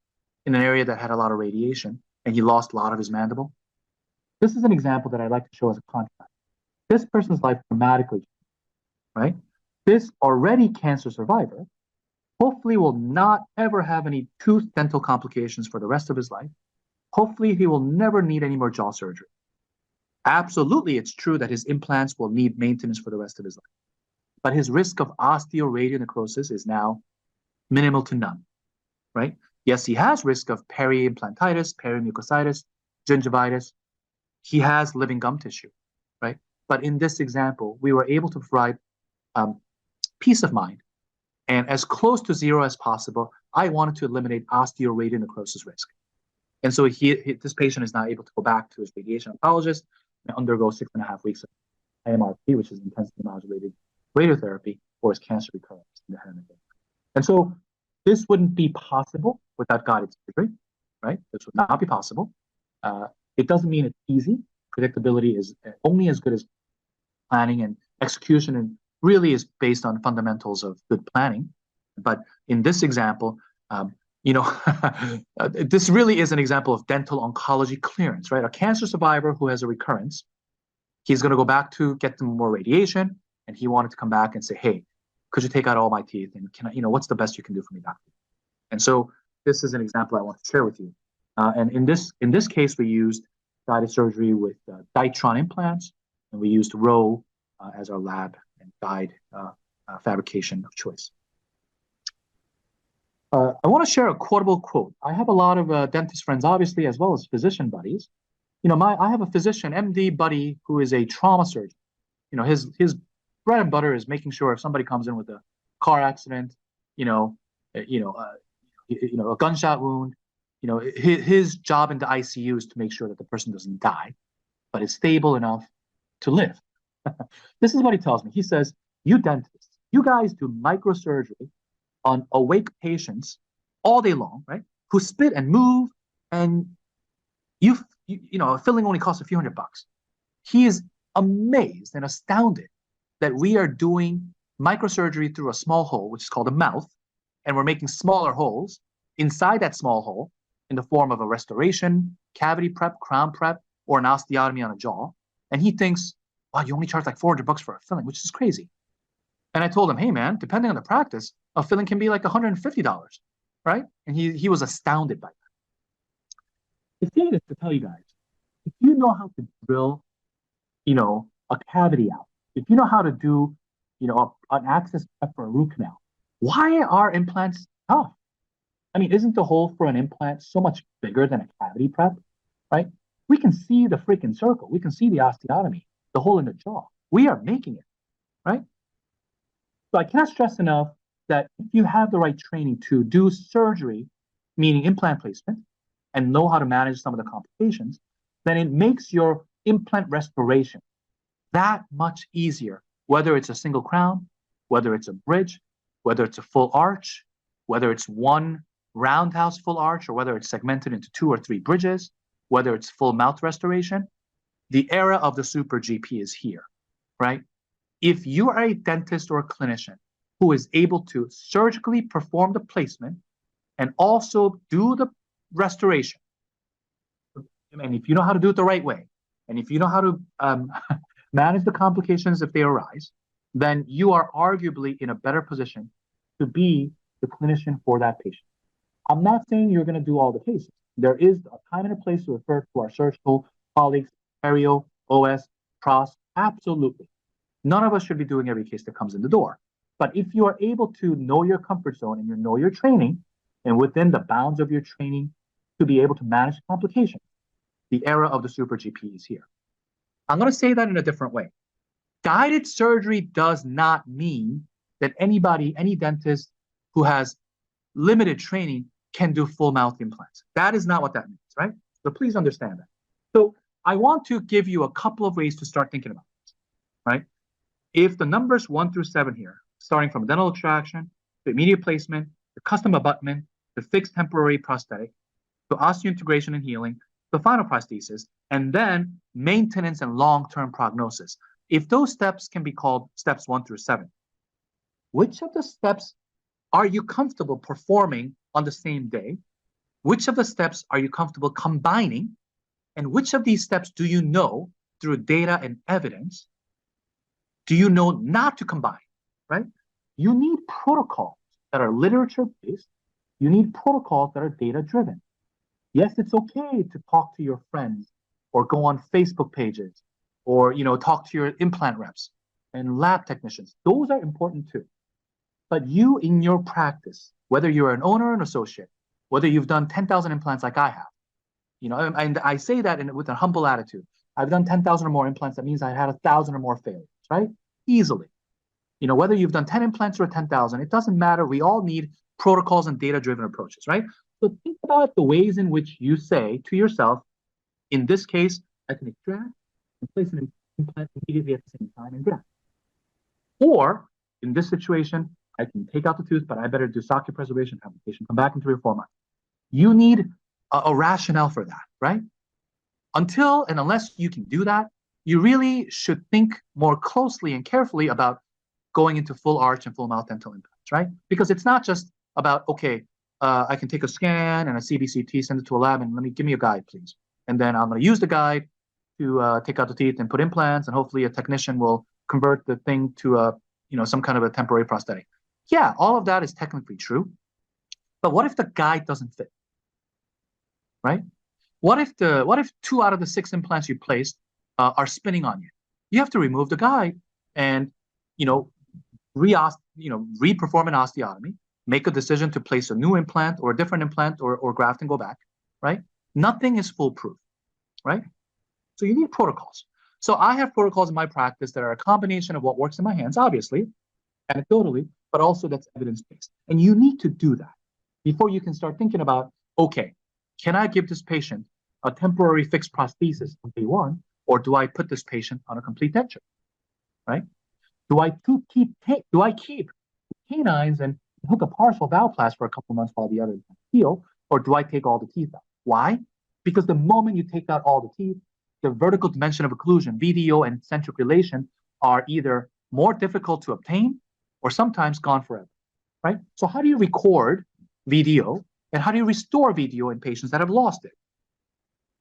A: in an area that had a lot of radiation, and he lost a lot of his mandible? This is an example that I like to show as a contrast. This person's life dramatically changed, right? This already cancer survivor hopefully will not ever have any tooth dental complications for the rest of his life. Hopefully he will never need any more jaw surgery. Absolutely, it's true that his implants will need maintenance for the rest of his life, but his risk of osteoradionecrosis is now minimal to none, right? Yes, he has risk of peri-implantitis, peri-mucositis, gingivitis. He has living gum tissue, right? But in this example, we were able to provide peace of mind, and as close to 0 as possible. I wanted to eliminate osteoradionecrosis risk. And so this patient is now able to go back to his radiation oncologist and undergo 6.5 weeks of IMRP, which is intensively modulated radiotherapy, for his cancer recurrence in the head and neck. And so this wouldn't be possible without guided surgery, right? This would not be possible. It doesn't mean it's easy. Predictability is only as good as planning, and execution and really is based on fundamentals of good planning. But in this example, this really is an example of dental oncology clearance, right? A cancer survivor who has a recurrence, he's going to go back to get them more radiation, and he wanted to come back and say, hey, could you take out all my teeth? And can I, what's the best you can do for me, doctor? And so this is an example I want to share with you. And in this case, we used guided surgery with Ditron implants, and we used Rowe as our lab and guide fabrication of choice. I want to share a quotable quote. I have a lot of dentist friends, obviously, as well as physician buddies. I have a physician, MD buddy, who is a trauma surgeon. His bread and butter is making sure if somebody comes in with a car accident, a gunshot wound, his job in the ICU is to make sure that the person doesn't die, but is stable enough to live. This is what he tells me. He says, you dentists, you guys do microsurgery on awake patients all day long, right? Who spit and move, and filling only costs a few $100. He is amazed and astounded that we are doing microsurgery through a small hole, which is called a mouth, and we're making smaller holes inside that small hole in the form of a restoration, cavity prep, crown prep, or an osteotomy on a jaw. And he thinks wow, you only charge like $400 for a filling, which is crazy. And I told him, hey man, depending on the practice, a filling can be like $150, right? And he was astounded by that. The thing is to tell you guys, if you know how to drill, a cavity out, if you know how to do, an access prep for a root canal, why are implants tough? I mean, isn't the hole for an implant so much bigger than a cavity prep, right? We can see the freaking circle. We can see the osteotomy, the hole in the jaw. We are making it, right? So I can't stress enough that if you have the right training to do surgery, meaning implant placement, and know how to manage some of the complications, then it makes your implant restoration that much easier, whether it's a single crown, whether it's a bridge, whether it's a full arch, whether it's one roundhouse full arch, or whether it's segmented into 2 or 3 bridges, whether it's full mouth restoration. The era of the super GP is here, right? If you are a dentist or a clinician who is able to surgically perform the placement and also do the restoration, and if you know how to do it the right way, and if you know how to manage the complications if they arise, then you are arguably in a better position to be the clinician for that patient. I'm not saying you're going to do all the cases. There is a time and a place to refer to our surgical colleagues, perio, OS, pros, absolutely. None of us should be doing every case that comes in the door. But if you are able to know your comfort zone and you know your training, and within the bounds of your training to be able to manage complications, the era of the super GP is here. I'm going to say that in a different way. Guided surgery does not mean that anybody, any dentist who has limited training can do full mouth implants. That is not what that means, right? So please understand that. So I want to give you a couple of ways to start thinking about this, right? If the numbers 1 through 7 here, starting from dental extraction, to immediate placement, to custom abutment, to fixed temporary prosthetic, to osseointegration and healing, to final prosthesis, and then maintenance and long-term prognosis. If those steps can be called steps 1 through 7, which of the steps are you comfortable performing on the same day? Which of the steps are you comfortable combining? And which of these steps do you know through data and evidence do you know not to combine, right? You need protocols that are literature-based. You need protocols that are data-driven. Yes, it's okay to talk to your friends or go on Facebook pages or, talk to your implant reps and lab technicians. Those are important too. But you in your practice, whether you're an owner or an associate, whether you've done 10,000 implants like I have, and I say that with a humble attitude. I've done 10,000 or more implants. That means I had 1,000 or more failures, right? Easily. Whether you've done 10 implants or 10,000, it doesn't matter. We all need protocols and data-driven approaches, right? So think about the ways in which you say to yourself, in this case, I can extract and place an implant immediately at the same time and graft. Or in this situation, I can take out the tooth, but I better do socket preservation, have the patient come back in 3 or 4 months. You need a rationale for that, right? Until and unless you can do that, you really should think more closely and carefully about going into full arch and full mouth dental implants, right? Because it's not just about, okay, I can take a scan and a CBCT, send it to a lab, and give me a guide, please. And then I'm going to use the guide to take out the teeth and put implants, and hopefully a technician will convert the thing to some kind of a temporary prosthetic. Yeah, all of that is technically true. But what if the guide doesn't fit, right? What if 2 out of the 6 implants you placed are spinning on you? You have to remove the guide and, re-perform an osteotomy, make a decision to place a new implant or a different implant or graft and go back, right? Nothing is foolproof, right? So you need protocols. So I have protocols in my practice that are a combination of what works in my hands, obviously, anecdotally, but also that's evidence-based. And you need to do that before you can start thinking about, okay, can I give this patient a temporary fixed prosthesis on day 1, or do I put this patient on a complete denture, right? Do I keep canines and hook a partial valvuloplasty for a couple months while the other heal, or do I take all the teeth out? Why? Because the moment you take out all the teeth, the vertical dimension of occlusion, VDO, and centric relation are either more difficult to obtain or sometimes gone forever, right? So how do you record VDO, and how do you restore VDO in patients that have lost it?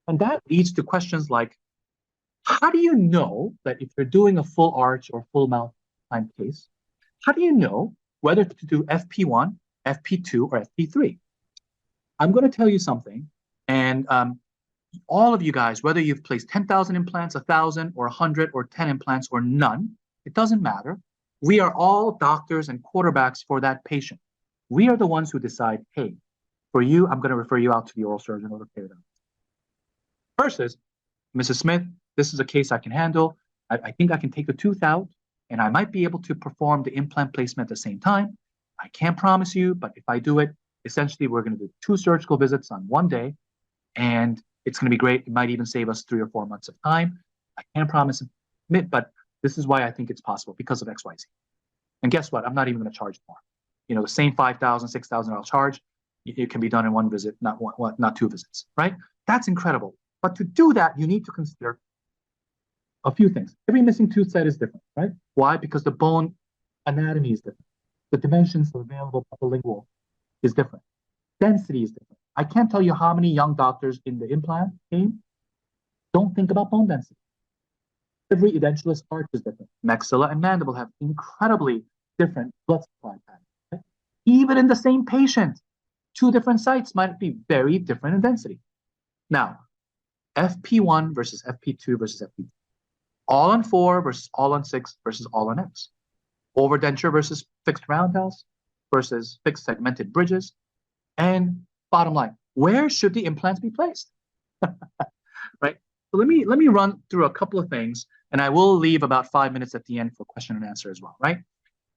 A: And that leads to questions like, How do you know that if you're doing a full arch or full mouth implant case, how do you know whether to do FP1, FP2, or FP3? I'm going to tell you something, and all of you guys, whether you've placed 10,000 implants, 1,000, or 100, or 10 implants, or none, it doesn't matter. We are all doctors and quarterbacks for that patient. We are the ones who decide, hey, for you, I'm going to refer you out to the oral surgeon or the periodontist. Versus, Mrs. Smith, this is a case I can handle. I think I can take the tooth out, and I might be able to perform the implant placement at the same time. I can't promise you, but if I do it, essentially, we're going to do 2 surgical visits on one day, and it's going to be great. It might even save us 3 or 4 months of time. I can't promise it, but this is why I think it's possible because of XYZ. And guess what? I'm not even going to charge more. You know, the same $5,000, $6,000 I'll charge, it can be done in 1 visit, not 2 visits, right? That's incredible. But to do that, you need to consider a few things. Every missing tooth set is different, right? Why? Because the bone anatomy is different. The dimensions available lingual is different. Density is different. I can't tell you how many young doctors in the implant game don't think about bone density. Every edentulous arch is different. Maxilla and mandible have incredibly different blood supply patterns. Okay? Even in the same patient, 2 different sites might be very different in density. Now, FP1 versus FP2 versus FP3. All on 4 versus all on 6 versus all on X. Overdenture versus fixed roundhouse versus fixed segmented bridges. And bottom line, where should the implants be placed? Right? So let me run through a couple of things, and I will leave about 5 minutes at the end for question and answer as well, right?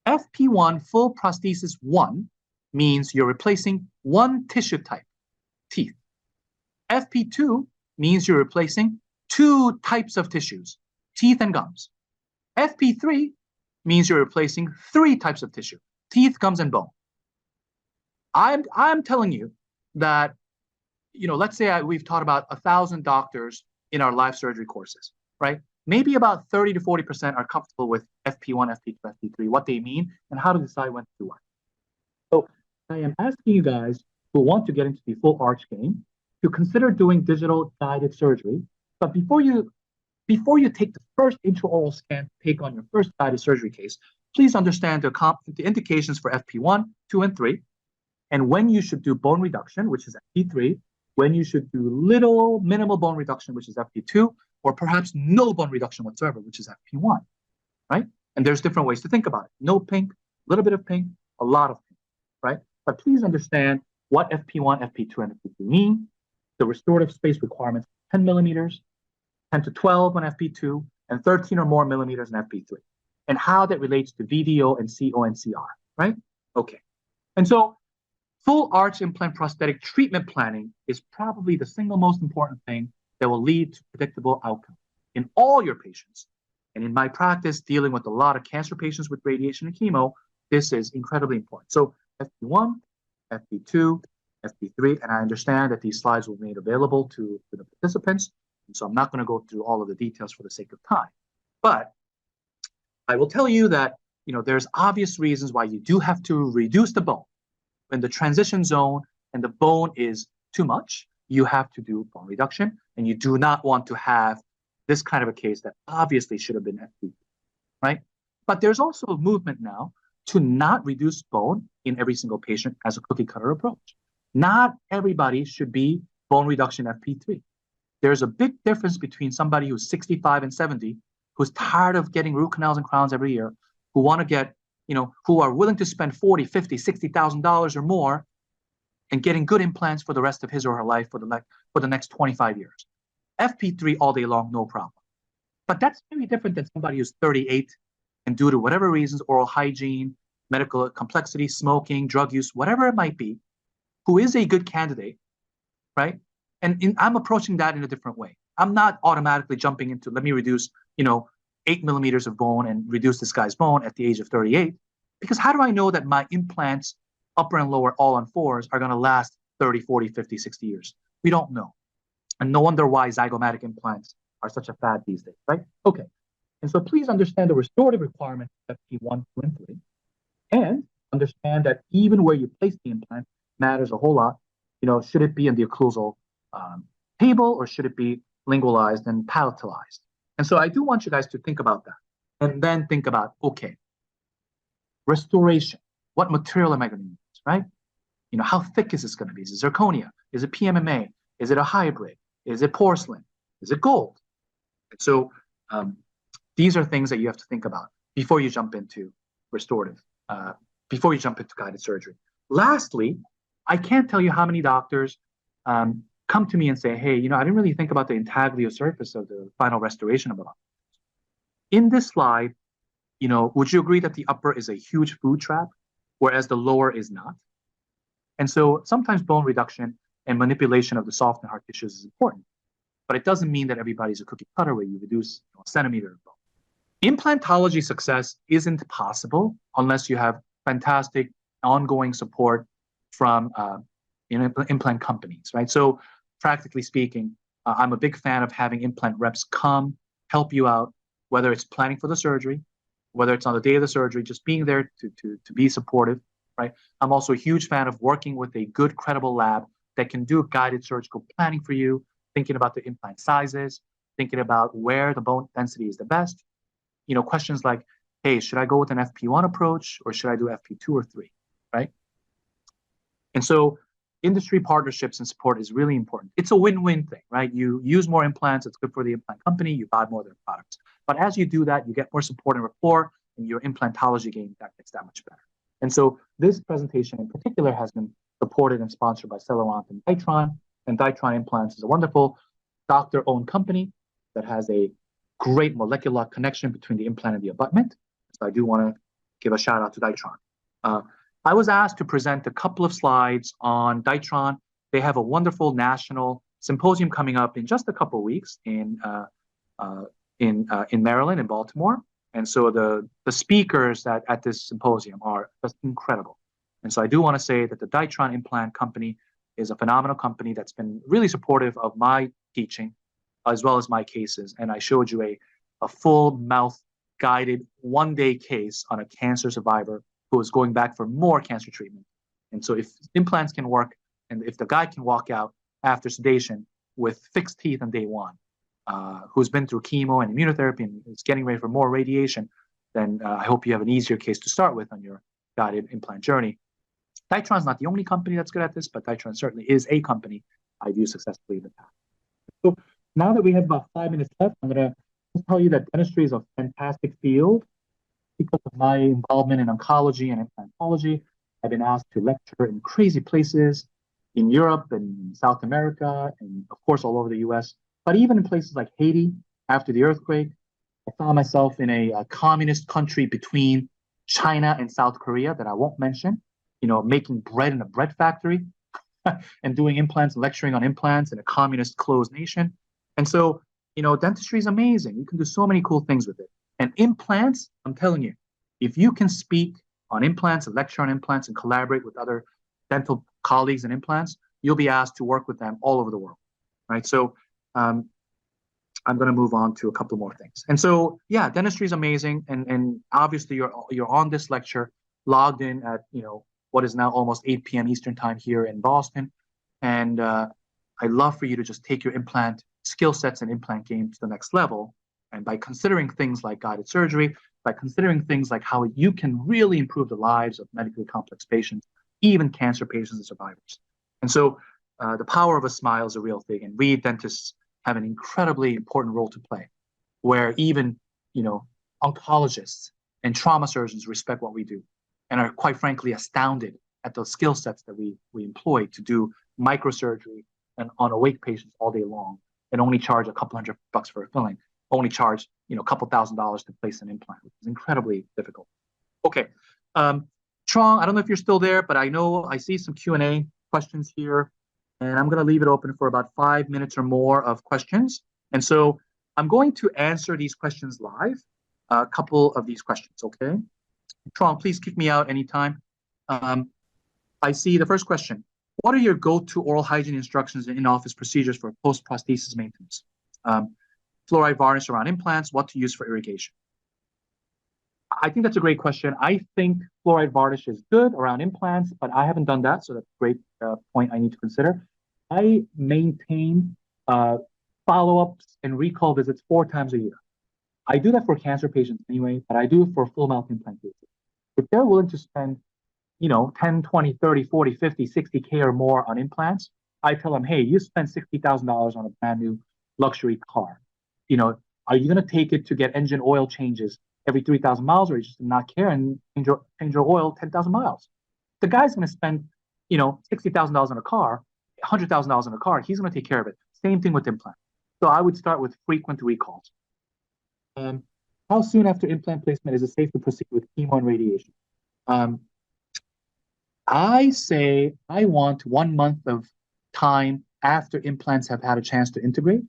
A: FP1, full prosthesis 1, means you're replacing 1 tissue type, teeth. FP2 means you're replacing 2 types of tissues, teeth and gums. FP3 means you're replacing 3 types of tissue, teeth, gums, and bone. I'm telling you that, you know, let's say we've taught about 1,000 doctors in our live surgery courses, right? Maybe about 30 to 40% are comfortable with FP1, FP2, FP3, what they mean, and how to decide when to do what. So I am asking you guys who want to get into the full arch game to consider doing digital guided surgery. But before you take the first intraoral scan to take on your first guided surgery case, please understand the indications for FP1, 2, and 3, and when you should do bone reduction, which is FP3, when you should do minimal bone reduction, which is FP2, or perhaps no bone reduction whatsoever, which is FP1, right? And there's different ways to think about it. No pink, a little bit of pink, a lot of pink, right? But please understand what FP1, FP2, and FP3 mean. The restorative space requirements, 10 millimeters, 10 to 12 on FP2, and 13 or more millimeters in FP3, and how that relates to VDO and CO and CR, right? Okay. And so full arch implant prosthetic treatment planning is probably the single most important thing that will lead to predictable outcome in all your patients. And in my practice, dealing with a lot of cancer patients with radiation and chemo, this is incredibly important. So FP1, FP2, FP3, and I understand that these slides will be made available to the participants. And so I'm not going to go through all of the details for the sake of time. But I will tell you that, you know, there's obvious reasons why you do have to reduce the bone. When the transition zone and the bone is too much, you have to do bone reduction, and you do not want to have this kind of a case that obviously should have been FP, right? But there's also a movement now to not reduce bone in every single patient as a cookie cutter approach. Not everybody should be bone reduction FP3. There's a big difference between somebody who's 65 and 70, who's tired of getting root canals and crowns every year, who want to get, you know, who are willing to spend $40,000, $50,000, $60,000 or more and getting good implants for the rest of his or her life for the next 25 years. FP3 all day long, no problem. But that's very different than somebody who's 38 and due to whatever reasons, oral hygiene, medical complexity, smoking, drug use, whatever it might be, who is a good candidate, right? And I'm approaching that in a different way. I'm not automatically jumping into, let me reduce, 8 millimeters of bone and reduce this guy's bone at the age of 38. Because how do I know that my implants, upper and lower, all on fours, are going to last 30, 40, 50, 60 years? We don't know. And no wonder why zygomatic implants are such a fad these days, right? Okay. And so please understand the restorative requirements of FP1, 2, and 3. And understand that even where you place the implant matters a whole lot. Should it be in the occlusal table or should it be lingualized and palatalized? And so I do want you guys to think about that and then think about, okay, restoration. What material am I going to use, right? How thick is this going to be? Is it zirconia? Is it PMMA? Is it a hybrid? Is it porcelain? Is it gold? And so these are things that you have to think about before you jump into restorative, before you jump into guided surgery. Lastly, I can't tell you how many doctors come to me and say, hey, I didn't really think about the intaglio surface of the final restoration of the lung. In this slide, would you agree that the upper is a huge food trap, whereas the lower is not? And so sometimes bone reduction and manipulation of the soft and hard tissues is important, but it doesn't mean that everybody's a cookie cutter where you reduce a centimeter of bone. Implantology success isn't possible unless you have fantastic ongoing support from implant companies, right? So practically speaking, I'm a big fan of having implant reps come, help you out, whether it's planning for the surgery, whether it's on the day of the surgery, just being there to be supportive, right? I'm also a huge fan of working with a good, credible lab that can do guided surgical planning for you, thinking about the implant sizes, thinking about where the bone density is the best. Questions like, hey, should I go with an FP1 approach or should I do FP2 or 3, right? And so industry partnerships and support is really important. It's a win-win thing, right? You use more implants, it's good for the implant company, you buy more of their products. But as you do that, you get more support and rapport, and your implantology game that gets that much better. And so this presentation in particular has been supported and sponsored by Celerant and Dytron. And Dytron Implants is a wonderful doctor-owned company that has a great molecular connection between the implant and the abutment. So I do want to give a shout out to Dytron. I was asked to present a couple of slides on Dytron. They have a wonderful national symposium coming up in just a couple of weeks in Maryland, in Baltimore. And so the speakers at this symposium are just incredible. And so I do want to say that the Dytron Implant Company is a phenomenal company that's been really supportive of my teaching as well as my cases. And I showed you a full mouth guided one-day case on a cancer survivor who was going back for more cancer treatment. And so if implants can work and if the guy can walk out after sedation with fixed teeth on day one, who's been through chemo and immunotherapy and is getting ready for more radiation, then I hope you have an easier case to start with on your guided implant journey. Dytron's not the only company that's good at this, but Dytron certainly is a company I've used successfully in the past. So now that we have about 5 minutes left, I'm going to just tell you that dentistry is a fantastic field. Because of my involvement in oncology and implantology, I've been asked to lecture in crazy places in Europe and South America, and of course all over the US, but even in places like Haiti after the earthquake. I found myself in a communist country between China and South Korea that I won't mention, making bread in a bread factory and doing implants, lecturing on implants in a communist closed nation. And so, dentistry is amazing. You can do so many cool things with it. And implants, I'm telling you, if you can speak on implants and lecture on implants and collaborate with other dental colleagues in implants, you'll be asked to work with them all over the world, right? So I'm going to move on to a couple more things. And so, yeah, dentistry is amazing. And obviously you're on this lecture logged in at, what is now almost 8 p.m. Eastern time here in Boston. And I'd love for you to just take your implant skill sets and implant game to the next level. And by considering things like guided surgery, by considering things like how you can really improve the lives of medically complex patients, even cancer patients and survivors. And so the power of a smile is a real thing. And we dentists have an incredibly important role to play, where even, oncologists and trauma surgeons respect what we do and are quite frankly astounded at the skill sets that we employ to do microsurgery and on awake patients all day long and only charge a couple $100 for a filling. Only charge, a couple $1,000s to place an implant, which is incredibly difficult. Okay, Trong, I don't know if you're still there, but I see some Q&A questions here, and I'm going to leave it open for about 5 minutes or more of questions. And so I'm going to answer these questions live, a couple of these questions, okay? Trong, please kick me out anytime. I see the first question. What are your go-to oral hygiene instructions and in-office procedures for post-prosthesis maintenance? Fluoride varnish around implants, what to use for irrigation? I think that's a great question. I think fluoride varnish is good around implants, but I haven't done that, so that's a great point I need to consider. I maintain follow-ups and recall visits 4 times a year. I do that for cancer patients anyway, but I do it for full mouth implant cases. If they're willing to spend, 10, 20, 30, 40, 50, 60K or more on implants, I tell them, hey, you spend $60,000 on a brand new luxury car. You know, are you going to take it to get engine oil changes every 3,000 miles, or you just not care and change your oil 10,000 miles? The guy's going to spend, $60,000 on a car, $100,000 on a car. He's going to take care of it. Same thing with implant. So I would start with frequent recalls. Um, how soon after implant placement is it safe to proceed with chemo and radiation? Um, I say I want 1 month of time after implants have had a chance to integrate.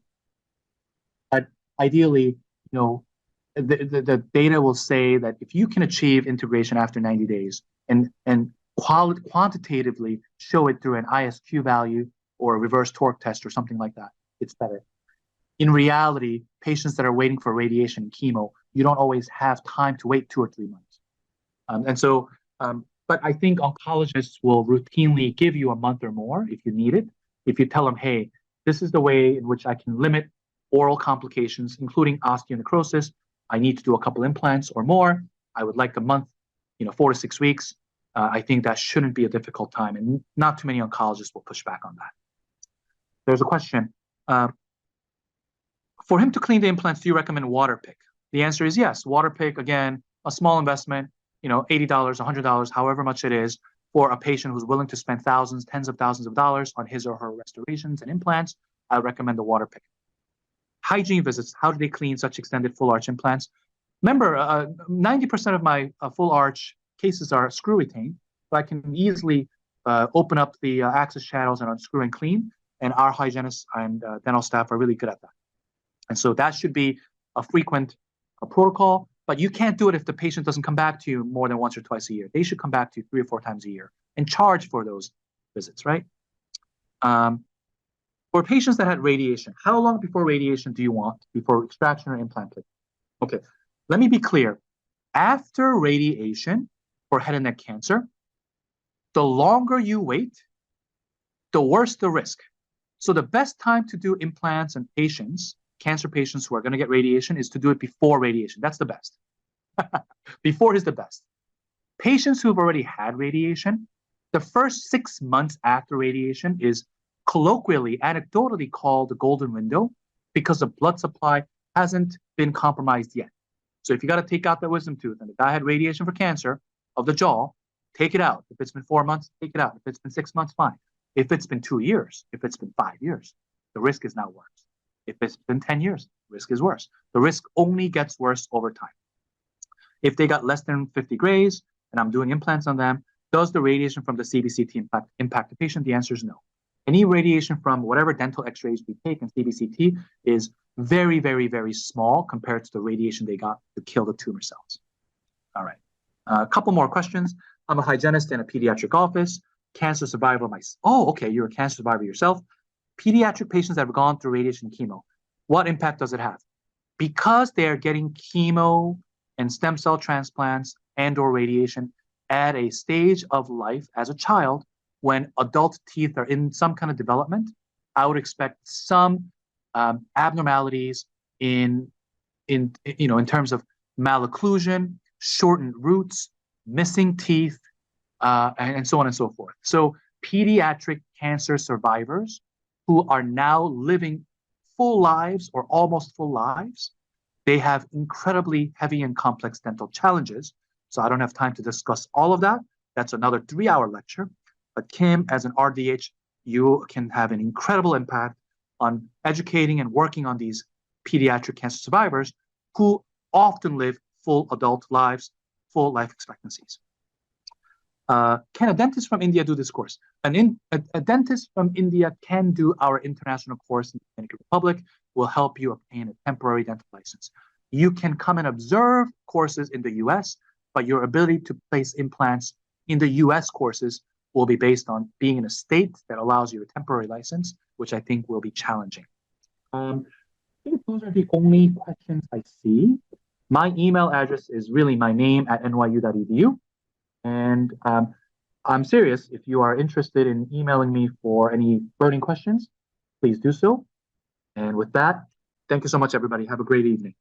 A: But ideally, the data will say that if you can achieve integration after 90 days and quantitatively show it through an ISQ value or a reverse torque test or something like that, it's better. In reality, patients that are waiting for radiation and chemo, you don't always have time to wait 2 or 3 months. But I think oncologists will routinely give you a month or more if you need it. If you tell them, hey, this is the way in which I can limit oral complications, including osteonecrosis. I need to do a couple implants or more. I would like a month, 4 to 6 weeks. I think that shouldn't be a difficult time, and not too many oncologists will push back on that. There's a question. For him to clean the implants, do you recommend water pick? The answer is yes. Water pick, again, a small investment, $80, $100, however much it is, for a patient who's willing to spend thousands, tens of thousands of dollars on his or her restorations and implants. I recommend the water pick. Hygiene visits. How do they clean such extended full arch implants? Remember, 90% of my full arch cases are screw retained, so I can easily open up the access channels and unscrew and clean. And our hygienists and dental staff are really good at that. And so that should be a frequent protocol, but you can't do it if the patient doesn't come back to you more than once or twice a year. They should come back to you 3 or 4 times a year and charge for those visits, right? For patients that had radiation, how long before radiation do you want before extraction or implant placement? Okay, let me be clear. After radiation for head and neck cancer, the longer you wait, the worse the risk. So the best time to do implants in patients, cancer patients who are going to get radiation, is to do it before radiation. That's the best. Before is the best. Patients who've already had radiation, the first 6 months after radiation is colloquially, anecdotally called the golden window because the blood supply hasn't been compromised yet. So if you got to take out the wisdom tooth and the guy had radiation for cancer of the jaw, take it out. If it's been 4 months, take it out. If it's been 6 months, fine. If it's been 2 years, if it's been 5 years, the risk is now worse. If it's been 10 years, the risk is worse. The risk only gets worse over time. If they got less than 50 grays and I'm doing implants on them, does the radiation from the CBCT impact the patient? The answer is no. Any radiation from whatever dental x-rays we take in CBCT is very, very, very small compared to the radiation they got to kill the tumor cells. All right. A couple more questions. I'm a hygienist in a pediatric office. Cancer survivor myself. Oh, okay. You're a cancer survivor yourself. Pediatric patients that have gone through radiation and chemo. What impact does it have? Because they're getting chemo and stem cell transplants and or radiation at a stage of life as a child, when adult teeth are in some kind of development, I would expect some abnormalities in terms of malocclusion, shortened roots, missing teeth, and so on and so forth. So pediatric cancer survivors who are now living full lives or almost full lives, they have incredibly heavy and complex dental challenges. So I don't have time to discuss all of that. That's another 3-hour lecture. But Kim, as an RDH, you can have an incredible impact on educating and working on these pediatric cancer survivors who often live full adult lives, full life expectancies. Can a dentist from India do this course? A dentist from India can do our international course in the Dominican Republic, will help you obtain a temporary dental license. You can come and observe courses in the US, but your ability to place implants in the US courses will be based on being in a state that allows you a temporary license, which I think will be challenging. I think those are the only questions I see. My email address is really my name at nyu.edu. And I'm serious. If you are interested in emailing me for any burning questions, please do so. And with that, thank you so much, everybody. Have a great evening.